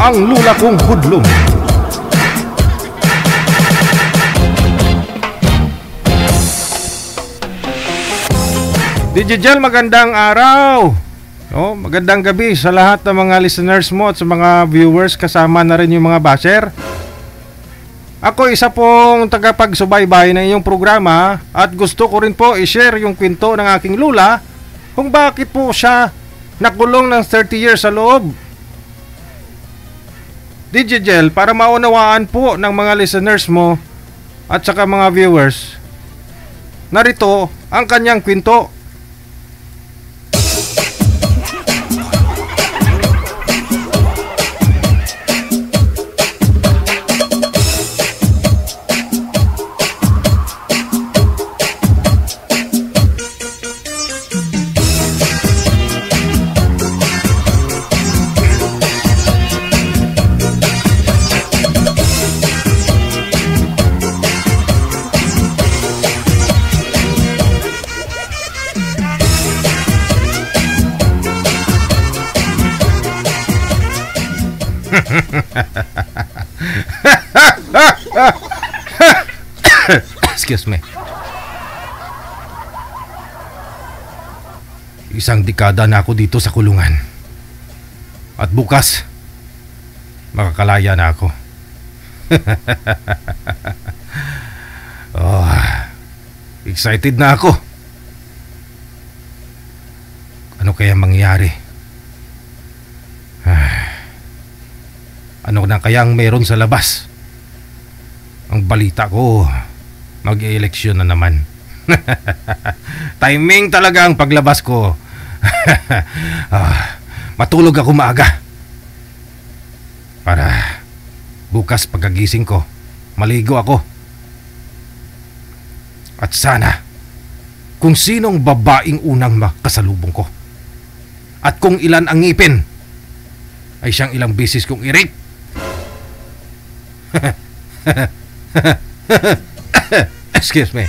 ang lula kong hudlom. DJ Jel, magandang araw. Magandang gabi sa lahat ng mga listeners mo at sa mga viewers, kasama na rin yung mga basher. Ako isa pong tagapagsubaybay ng iyong programa at gusto ko rin po i-share yung kwento ng aking lula kung bakit po siya nakulong ng 30 years sa loob. DJ Jel, para maunawaan po ng mga listeners mo at saka mga viewers, narito ang kanyang kwento. Excuse me. Isang dekada na ako dito sa kulungan. At bukas makakalaya na ako. Excited na ako. Ano kaya mangyayari? Ano na kayang meron sa labas? Ang balita ko, mag-i-eleksyon na naman. Timing talaga ang paglabas ko. Matulog ako maaga para bukas pagkagising ko, maligo ako. At sana kung sinong babaeng unang makasalubong ko at kung ilan ang ngipin ay siyang ilang bisis kong i-rape. Excuse me.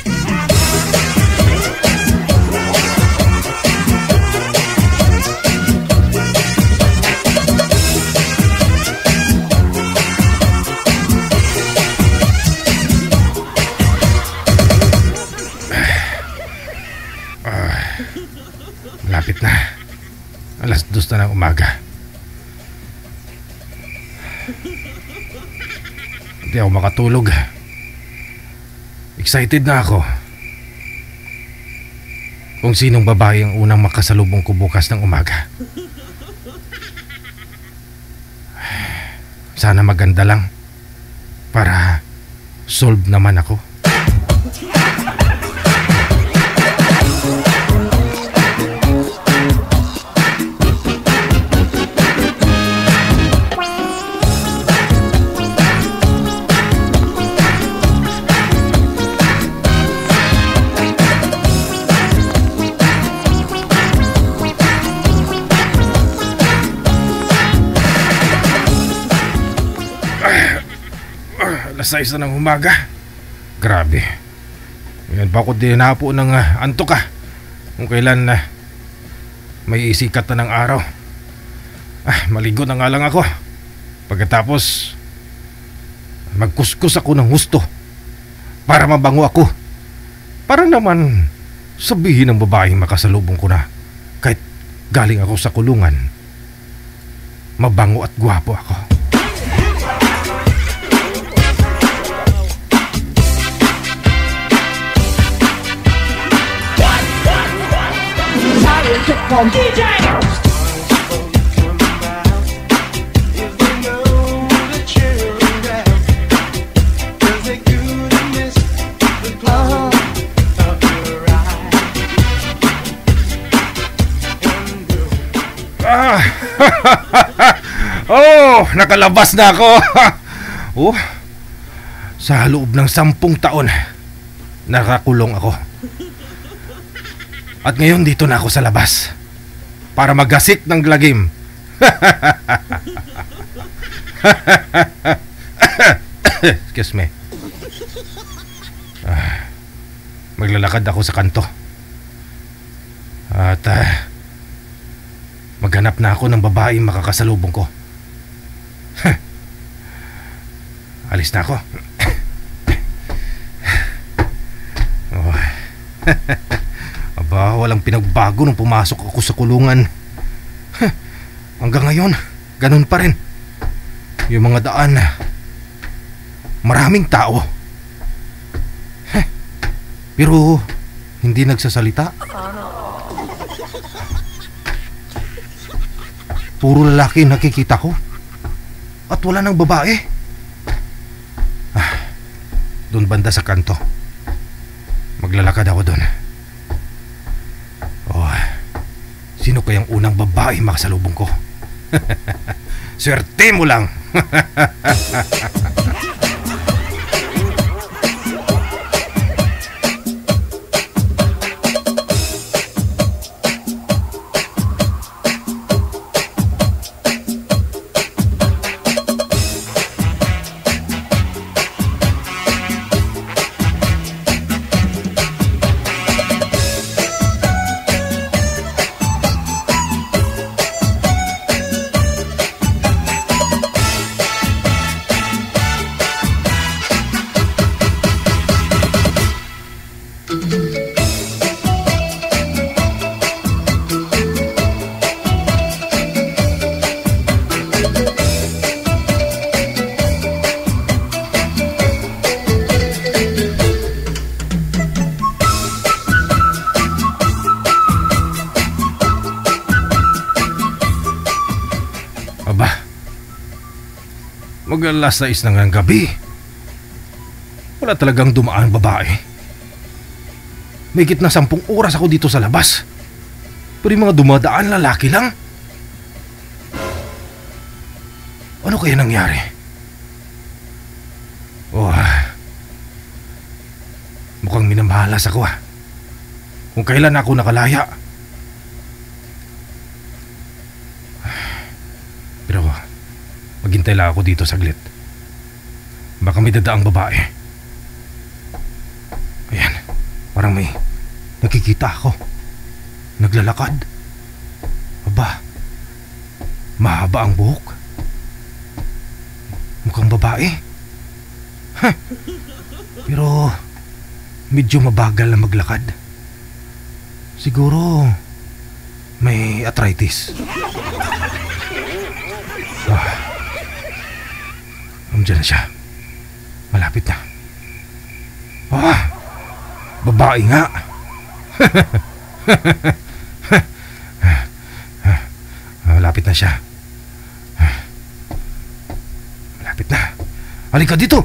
Malapit na. 2:00 na ng umaga. Hindi ako makatulog. Excited na ako. Kung sinong babae ang unang makasalubong ko bukas ng umaga. Sana maganda lang para solve naman ako. Sa isa ng umaga. Grabe. Ngayon pa ako din napo ng antok kung kailan may isikat na ng araw. Maligo na nga lang ako. Pagkatapos magkuskus ako ng husto para mabango ako. Para naman sabihin ng babaeng makasalubong ko na kahit galing ako sa kulungan, mabango at gwapo ako. From DJ. Nakalabas na ako. Sa loob ng 10 taon nakakulong ako. At ngayon dito na ako sa labas para maggasik ng lagim. Excuse me. Maglalakad ako sa kanto. At maghanap na ako ng babaeng makakasalubong ko. alis na ako. Oh. Aba, walang pinagbago nung pumasok ako sa kulungan. Hanggang ngayon, ganun pa rin. Yung mga daan, maraming tao. Pero hindi nagsasalita. Puro lalaki nakikita ko. At wala nang babae. Doon banda sa kanto. Maglalakad ako doon. Oh, sino kayang unang babae makasalubong ko? Swerte mo lang. Mag-alas 6 na ng gabi. Wala talagang dumaan babae. May na 10 oras ako dito sa labas. Pero yung mga dumadaan lalaki lang. Ano kaya nangyari? Oh, mukhang minamahalas ako kung kailan ako nakalaya. Pero maghintay lang ako dito saglit. Baka may dadaang babae. Ayan, parang may nakikita ako. Naglalakad. Aba, mahaba ang buhok. Mukhang babae. Pero medyo mabagal na maglakad. Siguro may arthritis. Andiyan na siya. Malapit na. Babae nga. Malapit na siya. Malapit na. Halika dito.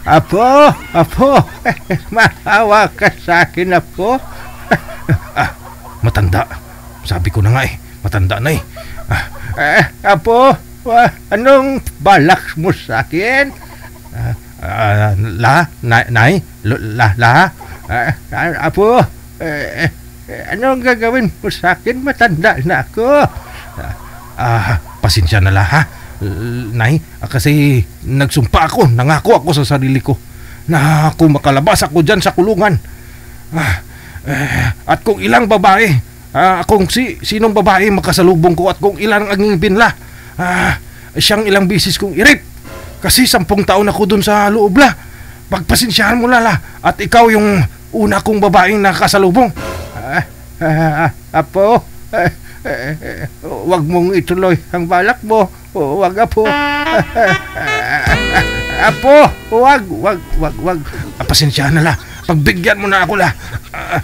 Apo, maawa ka sa akin, Apo. Matanda. Sabi ko na nga matanda na Apo, anong balak mo sa akin? Apo, anong gagawin mo sa akin? Matanda na ako. Pasensya na Nay, kasi nagsumpa ako, nangako ako sa sarili ko na kung makalabas ako dyan sa kulungan, at kung ilang babae, kung sinong babae makasalubong ko at kung ilang ang binla, siyang ilang bisis kong irip. Kasi 10 taon ako dun sa loob la. Pagpasensyahan mo lala, at ikaw yung una kong babaeng nakasalubong. Apo, wag mong ituloy ang balak mo. Wag, Apo. Apo, wag. Pasensyahan na pagbigyan mo na ako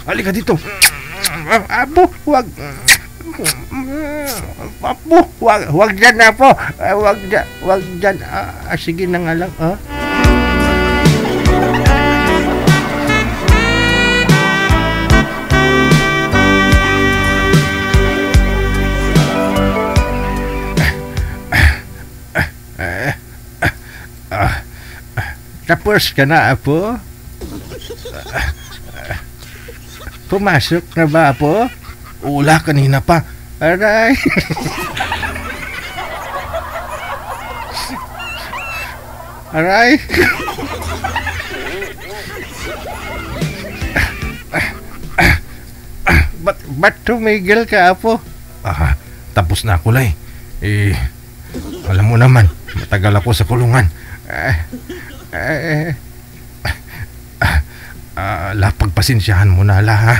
halika dito. Apo, wag. Apo, wag dyan, Apo. Wag dyan. Sige na nga lang, Tapos ka na, Apo? Pumasok na ba, Apo? Wala, kanina pa. Aray. Aray. Ba't tumigil ka, Apo? Tapos na ako, Lay. Alam mo naman, Matagal ako sa kulungan. Pagpasensyahan mo na la ha.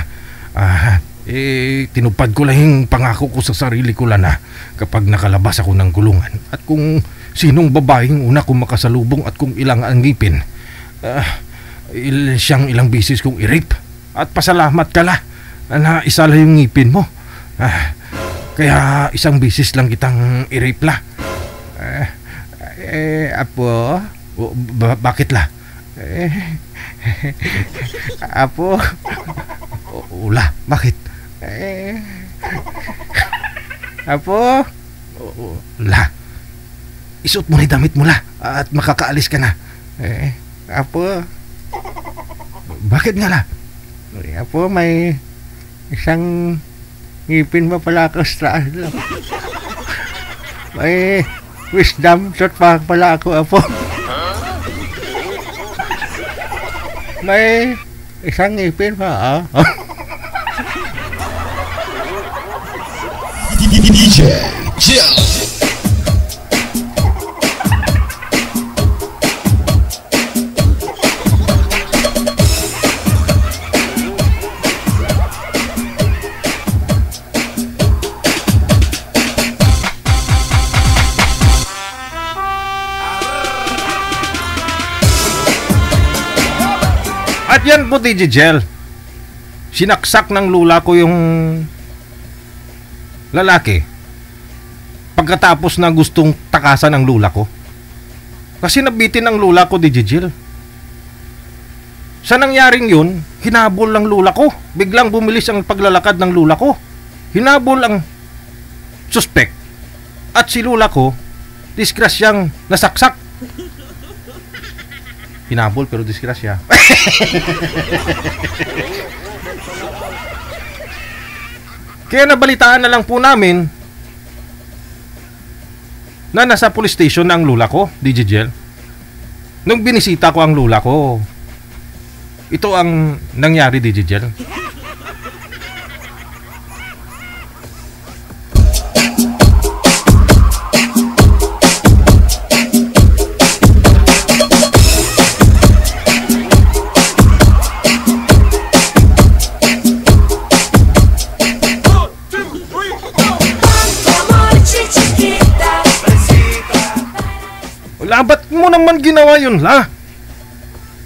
Tinupad ko lang yung pangako ko sa sarili ko lang na kapag nakalabas ako ng kulungan at kung sinong babaeng una kong makasalubong at kung ilang ang ngipin, siyang ilang bisis kong i-rape. At pasalamat ka la na isa lang yung ngipin mo. Kaya isang bisis lang kitang i-rape la. Apo? Bakit la? Apo? Ula, bakit? Apo? La, isuot mo na yung damit mo la at makakaalis ka na. Apo? Bakit nga la? Apo, may isang ngipin pa pala ako sa taas lang. May wisdom shot pa pala ako, Apo. May isang ngipin pa, DJ Jill. At yan po, DJ Jel. Sinaksak ng lula ko yung lalaki pagkatapos na gustong takasan ng lula ko. Kasi nabitin ng lula ko, DJ Jel. Sa nangyaring yun, hinabol ng lula ko. Biglang bumilis ang paglalakad ng lula ko. Hinabol ang suspect. At si lula ko, disgrasyang nasaksak. Hinabol pero disgrasya. Kaya nabalitaan na lang po namin na nasa police station na ang lula ko, DJ Jel. Nung binisita ko ang lula ko, ito ang nangyari, DJ Jel. Ba't mo naman ginawa yun, la?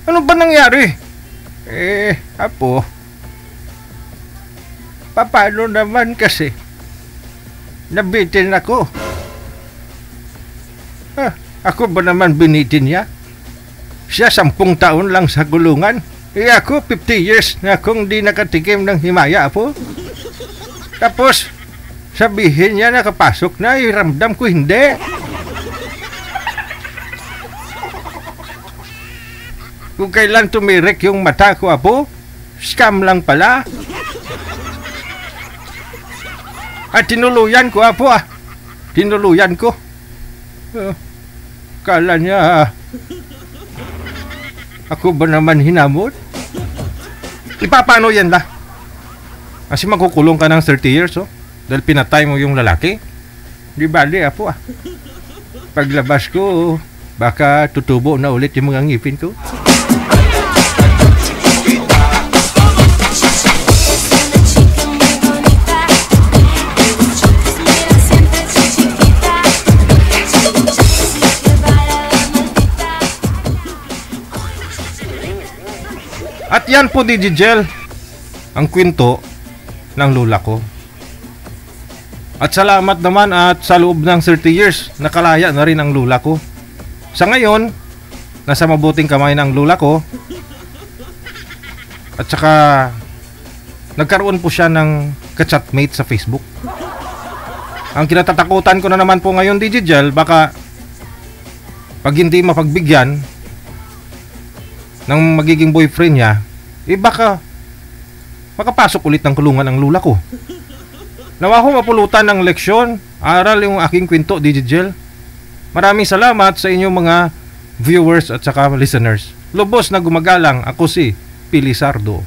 Ano ba nangyari? Apo, paano naman kasi nabitin ako? Ako ba naman binitin niya? Siya 10 taon lang sa gulungan. Ako 50 years na akong di nakatikim ng himaya, Apo. Tapos sabihin niya nakapasok na, iramdam ko hindi. Kung kailan tumirik yung mata ko, Apo, scam lang pala. At tinuluyan ko, Apo, tinuluyan ko. Kala niya, ako ba naman hinamot? Ipapano yan, la? Kasi makukulong ka ng 30 years, dahil pinatay mo yung lalaki. Di bali, Apo, Paglabas ko, baka tutubo na ulit yung mga ngipin ko. At yan po, DJ Jel, ang kwento ng lula ko. At salamat naman at sa loob ng 30 years, nakalaya na rin ang lula ko. Sa ngayon, nasa mabuting kamay ng lula ko. At saka, nagkaroon po siya ng ka-chatmate sa Facebook. Ang kinatatakutan ko na naman po ngayon, DJ Jel, baka pag hindi mapagbigyan ng magiging boyfriend niya, baka makapasok ulit ng kulungan ang lula ko. Nawa ko mapulutan ng leksyon, aral yung aking kwento, DJ Jel. Maraming salamat sa inyong mga viewers at saka listeners. Lubos na gumagalang, ako si Pili Sardo.